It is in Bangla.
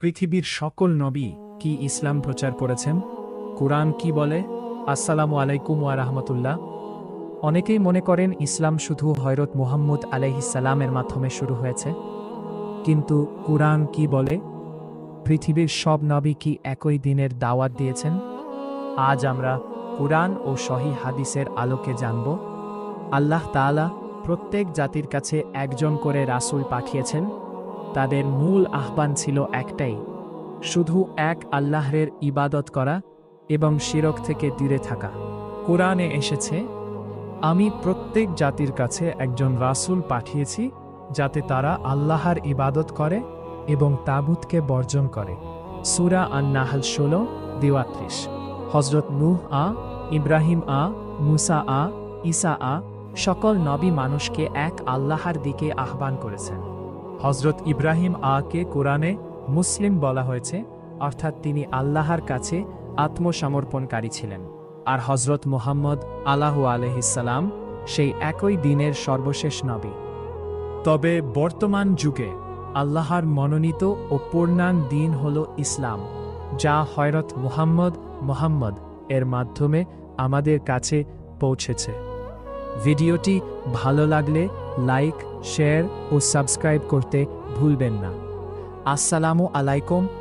পৃথিবীর সকল নবী কি ইসলাম প্রচার করেছেন? কুরআন কি বলে? আসসালামু আলাইকুম ওয়া রাহমাতুল্লাহ। অনেকেই মনে করেন ইসলাম শুধু হযরত মুহাম্মদ আলাইহিস সালামের মাধ্যমে শুরু হয়েছে। কিন্তু কুরআন কি বলে? পৃথিবীর সব নবী কি একই দিনের দাওয়াত দিয়েছেন? আজ আমরা কুরআন ও সহিহ হাদিসের আলোকে জানব। আল্লাহ তাআলা প্রত্যেক জাতির কাছে একজন করে রাসূল পাঠিয়েছেন। তাদের মূল আহ্বান ছিল একটাই, শুধু এক আল্লাহর ইবাদত করা এবং শিরক থেকে দূরে থাকা। কুরআনে এসেছে, আমি প্রত্যেক জাতির কাছে একজন রাসূল পাঠিয়েছি যাতে তারা আল্লাহর ইবাদত করে এবং তাগুতকে বর্জন করে। সূরা আন-নাহল 16:32। হযরত নূহ ইব্রাহিম মুসা ঈসা সকল নবী মানুষকে এক আল্লাহর দিকে আহ্বান করেছেন। হযরত ইব্রাহিম কে কোরআনে মুসলিম বলা হয়েছে, অর্থাৎ তিনি আল্লাহর কাছে আত্মসমর্পণকারী ছিলেন। আর হযরত মুহাম্মদ আলাইহিস সালাম সেই একই দিনের সর্বশেষ নবী। তবে বর্তমান যুগে আল্লাহর মনোনীত ও পূর্ণাঙ্গ দিন হল ইসলাম, যা হযরত মুহাম্মদ এর মাধ্যমে আমাদের কাছে পৌঁছেছে। ভিডিওটি ভালো লাগলে লাইক, শেয়ার ও সাবস্ক্রাইব করতে ভুলবেন না। আসসালামু আলাইকুম।